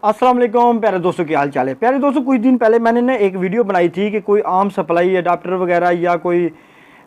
अस्सलाम वालेकुम प्यारे दोस्तों, की हाल चाल है। प्यारे दोस्तों, कुछ दिन पहले मैंने ना एक वीडियो बनाई थी कि कोई आम सप्लाई अडाप्टर वगैरह या कोई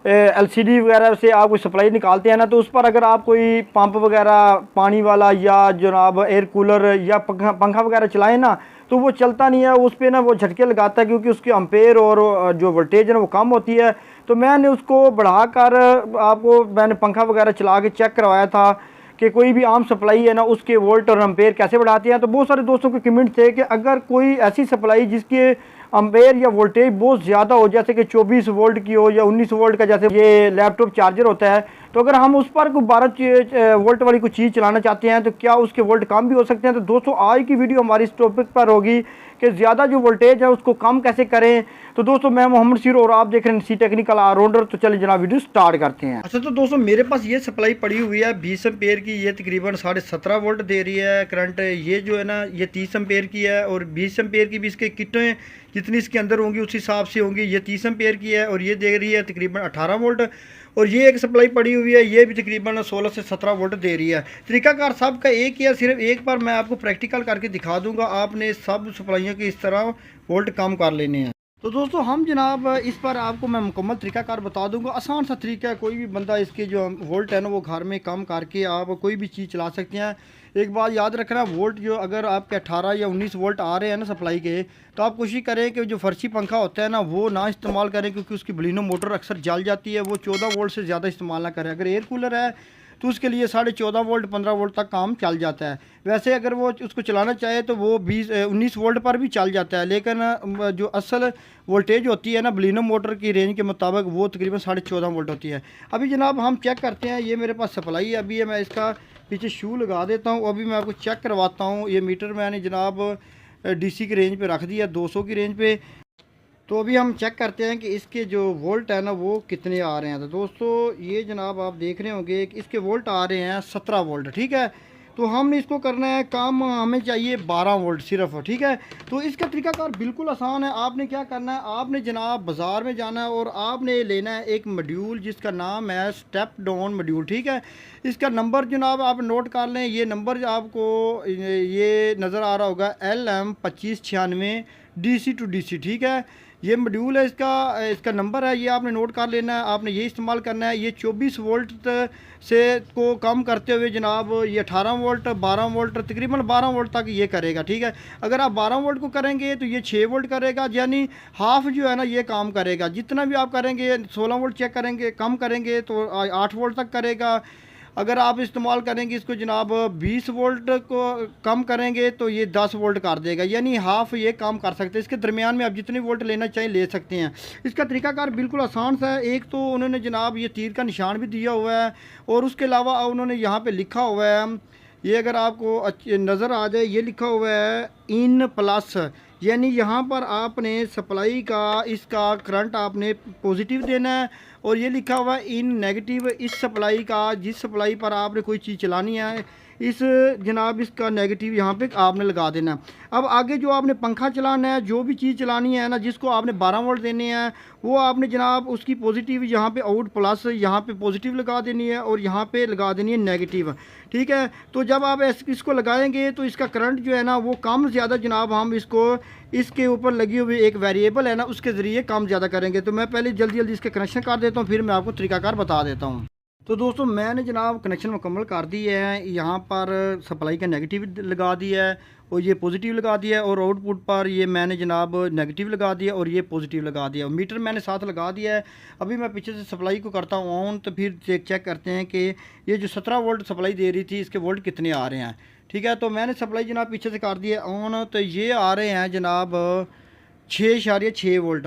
एलसीडी वगैरह से आप कोई सप्लाई निकालते हैं ना, तो उस पर अगर आप कोई पंप वगैरह पानी वाला या जनाब एयर कूलर या पंखा वगैरह चलाएं ना, तो वो चलता नहीं है। उस पर ना वो झटके लगाता है क्योंकि उसकी अम्पेयर और जो वोल्टेज है ना वो कम होती है। तो मैंने उसको बढ़ाकर आपको मैंने पंखा वगैरह चला के चेक करवाया था कि कोई भी आम सप्लाई है ना उसके वोल्ट और अम्पेयर कैसे बढ़ाते हैं। तो बहुत सारे दोस्तों के कमेंट थे कि अगर कोई ऐसी सप्लाई जिसके अम्पेयर या वोल्टेज बहुत ज़्यादा हो, जैसे कि 24 वोल्ट की हो या 19 वोल्ट का, जैसे ये लैपटॉप चार्जर होता है, तो अगर हम उस पर कोई 12 वोल्ट वाली कोई चीज़ चलाना चाहते हैं तो क्या उसके वोल्ट कम भी हो सकते हैं। तो दोस्तों, आज की वीडियो हमारी इस टॉपिक पर होगी कि ज़्यादा जो वोल्टेज है उसको कम कैसे करें। तो दोस्तों, मैं मोहम्मद सीरो और आप देख रहे हैं सी टेक्निकल ऑलराउंडर। तो चलिए जनाब वीडियो स्टार्ट करते हैं। अच्छा, तो दोस्तों मेरे पास ये सप्लाई पड़ी हुई है 20 एम्पेयर की। ये तकरीबन 17.5 वोल्ट दे रही है करंट। ये जो है ना ये 30 एम्पेयर की है और 20 एम्पेयर की भी इसके किटें जितनी इसके अंदर होंगी उस हिसाब से होंगी। ये 30 एम्पेयर की है और ये दे रही है तकरीबन 18 वोल्ट। और ये एक सप्लाई पड़ी हुई है, ये भी तकरीबन 16 से 17 वोल्ट दे रही है। तरीकाकार सब का एक ही है, सिर्फ एक बार मैं आपको प्रैक्टिकल करके दिखा दूंगा। आपने सब सप्लाइयों के इस तरह वोल्ट कम कर लेने हैं। तो दोस्तों हम जनाब इस पर आपको मैं मुकम्मल तरीकाकार बता दूंगा। आसान सा तरीका है, कोई भी बंदा इसके जो वोल्ट है ना वो घर में कम करके आप कोई भी चीज़ चला सकते हैं। एक बात याद रखना, वोल्ट जो अगर आपके 18 या 19 वोल्ट आ रहे हैं ना सप्लाई के, तो आप कोशिश करें कि जो फर्शी पंखा होता है ना वो ना इस्तेमाल करें, क्योंकि उसकी ब्लिनो मोटर अक्सर जल जाती है। वो 14 वोल्ट से ज़्यादा इस्तेमाल ना करें। अगर एयर कूलर है तो उसके लिए 14.5 वोल्ट 15 वोल्ट तक काम चल जाता है। वैसे अगर वो उसको चलाना चाहे तो वो 19 वोल्ट पर भी चल जाता है, लेकिन जो असल वोल्टेज होती है ना ब्लिनो मोटर की रेंज के मुताबिक वो तकरीबन 14.5 वोल्ट होती है। अभी जनाब हम चेक करते हैं। ये मेरे पास सप्लाई है, अभी मैं इसका पीछे शू लगा देता हूँ। अभी मैं आपको चेक करवाता हूँ। ये मीटर मैंने जनाब डीसी की रेंज पे रख दिया, 200 की रेंज पे। तो अभी हम चेक करते हैं कि इसके जो वोल्ट है ना वो कितने आ रहे हैं। तो दोस्तों ये जनाब आप देख रहे होंगे कि इसके वोल्ट आ रहे हैं 17 वोल्ट। ठीक है, तो हमने इसको करना है काम, हमें चाहिए 12 वोल्ट सिर्फ। ठीक है, तो इसका तरीकाकार बिल्कुल आसान है। आपने क्या करना है, आपने जनाब बाज़ार में जाना है और आपने लेना है एक मॉड्यूल जिसका नाम है स्टेप डाउन मॉड्यूल। ठीक है, इसका नंबर जनाब आप नोट कर लें। ये नंबर आपको ये नज़र आ रहा होगा LM2596 DC टू DC। ठीक है, ये मॉड्यूल है, इसका इसका नंबर है, ये आपने नोट कर लेना है। आपने ये इस्तेमाल करना है। ये 24 वोल्ट से को कम करते हुए जनाब ये 18 वोल्ट 12 वोल्ट तकरीबन 12 वोल्ट तक ये करेगा। ठीक है, अगर आप 12 वोल्ट को करेंगे तो ये 6 वोल्ट करेगा, यानी हाफ जो है ना ये काम करेगा। जितना भी आप करेंगे 16 वोल्ट चेक करेंगे कम करेंगे तो 8 वोल्ट तक करेगा। अगर आप इस्तेमाल करेंगे इसको जनाब 20 वोल्ट को कम करेंगे तो ये 10 वोल्ट कर देगा, यानी हाफ ये काम कर सकते हैं। इसके दरमियान में आप जितने वोल्ट लेना चाहें ले सकते हैं। इसका तरीकाकार बिल्कुल आसान सा है। एक तो उन्होंने जनाब ये तीर का निशान भी दिया हुआ है और उसके अलावा उन्होंने यहाँ पे लिखा हुआ है, ये अगर आपको नज़र आ जाए, ये लिखा हुआ है इन प्लस, यानी यहाँ पर आपने सप्लाई का इसका करंट आपने पॉजिटिव देना है। और ये लिखा हुआ है इन नेगेटिव, इस सप्लाई का जिस सप्लाई पर आपने कोई चीज़ चलानी है इस जनाब इसका नेगेटिव यहाँ पे आपने लगा देना। अब आगे जो आपने पंखा चलाना है, जो भी चीज़ चलानी है ना जिसको आपने 12 वोल्ट देने हैं, वो आपने जनाब उसकी पॉजिटिव यहाँ पे आउट प्लस यहाँ पे पॉजिटिव लगा देनी है और यहाँ पे लगा देनी है नेगेटिव। ठीक है, तो जब आप इसको लगाएंगे तो इसका करंट जो है ना वो कम ज़्यादा जनाब हम इसको इसके ऊपर लगी हुई एक वेरिएबल है ना उसके ज़रिए कम ज़्यादा करेंगे। तो मैं पहले जल्दी जल्दी इसके कनेक्शन कर देता हूँ, फिर मैं आपको तरीकाकार बता देता हूँ। तो दोस्तों मैंने जनाब कनेक्शन मुकम्मल कर दी है। यहाँ पर सप्लाई का नेगेटिव लगा दिया है और ये पॉजिटिव लगा दिया है, और आउटपुट पर ये मैंने जनाब नेगेटिव लगा दिया और ये पॉजिटिव लगा दिया। मीटर मैंने साथ लगा दिया है। अभी मैं पीछे से सप्लाई को करता हूँ ऑन, तो फिर चेक करते हैं कि ये जो 17 वोल्ट सप्लाई दे रही थी इसके वोल्ट कितने आ रहे हैं। ठीक है, तो मैंने सप्लाई जनाब पीछे से कर दी है ऑन, तो ये आ रहे हैं जनाब 6.6 वोल्ट।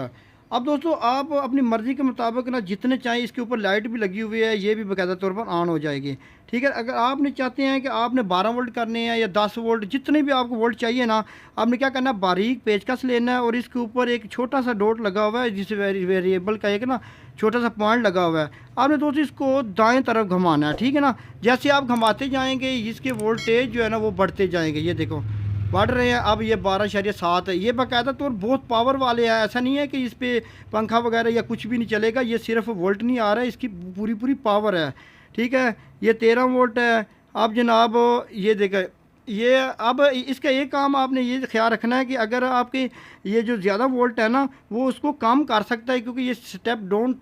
अब दोस्तों आप अपनी मर्ज़ी के मुताबिक ना जितने चाहें, इसके ऊपर लाइट भी लगी हुई है, ये भी बाकायदा तौर पर ऑन हो जाएगी। ठीक है, अगर आपने चाहते हैं कि आपने 12 वोल्ट करने हैं या 10 वोल्ट, जितने भी आपको वोल्ट चाहिए ना, आपने क्या करना है, बारीक पेचकस लेना है और इसके ऊपर एक छोटा सा डॉट लगा हुआ है जिस वेरिएबल का एक ना छोटा सा पॉइंट लगा हुआ है। आपने दोस्तों इसको दाएँ तरफ घुमाना है। ठीक है ना, जैसे आप घुमाते जाएँगे इसके वोल्टेज जो है ना वो बढ़ते जाएंगे। ये देखो बढ़ रहे हैं। अब ये 12.7 है, ये बाकायदा तौर बहुत पावर वाले हैं। ऐसा नहीं है कि इस पर पंखा वगैरह या कुछ भी नहीं चलेगा, ये सिर्फ वोल्ट नहीं आ रहा है, इसकी पूरी पावर है। ठीक है, ये 13 वोल्ट है। अब जनाब ये देखें ये अब इसका एक काम आपने ये ख्याल रखना है कि अगर आपके ये जो ज़्यादा वोल्ट है ना वो उसको कम कर सकता है, क्योंकि ये स्टेप डाउन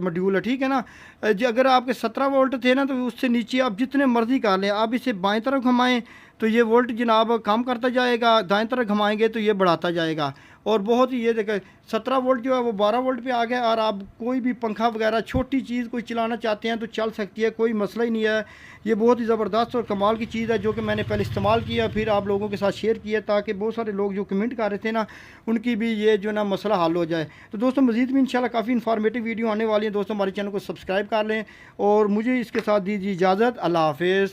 मॉड्यूल है, ठीक है ना। जो अगर आपके 17 वोल्ट थे ना तो उससे नीचे आप जितने मर्ज़ी कर लें, आप इसे बाएं तरफ घुमाएं तो ये वोल्ट जनाब कम करता जाएगा, दाएं तरफ घुमाएंगे तो ये बढ़ाता जाएगा। और बहुत ही ये देखें 17 वोल्ट जो है वो 12 वोल्ट पे आ गया, और आप कोई भी पंखा वगैरह छोटी चीज़ कोई चलाना चाहते हैं तो चल सकती है, कोई मसला ही नहीं है। ये बहुत ही ज़बरदस्त और कमाल की चीज़ है जो कि मैंने पहले इस्तेमाल किया, फिर आप लोगों के साथ शेयर किया, ताकि बहुत सारे लोग जो कमेंट कर रहे थे ना उनकी भी ये जो ना मसला हल हो जाए। तो दोस्तों मज़ीद भी इंशाल्लाह काफ़ी इन्फॉर्मेटिव वीडियो आने वाली है। दोस्तों हमारे चैनल को सब्सक्राइब कर लें और मुझे इसके साथ दीजिए इजाज़त। अल्लाह हाफिज़।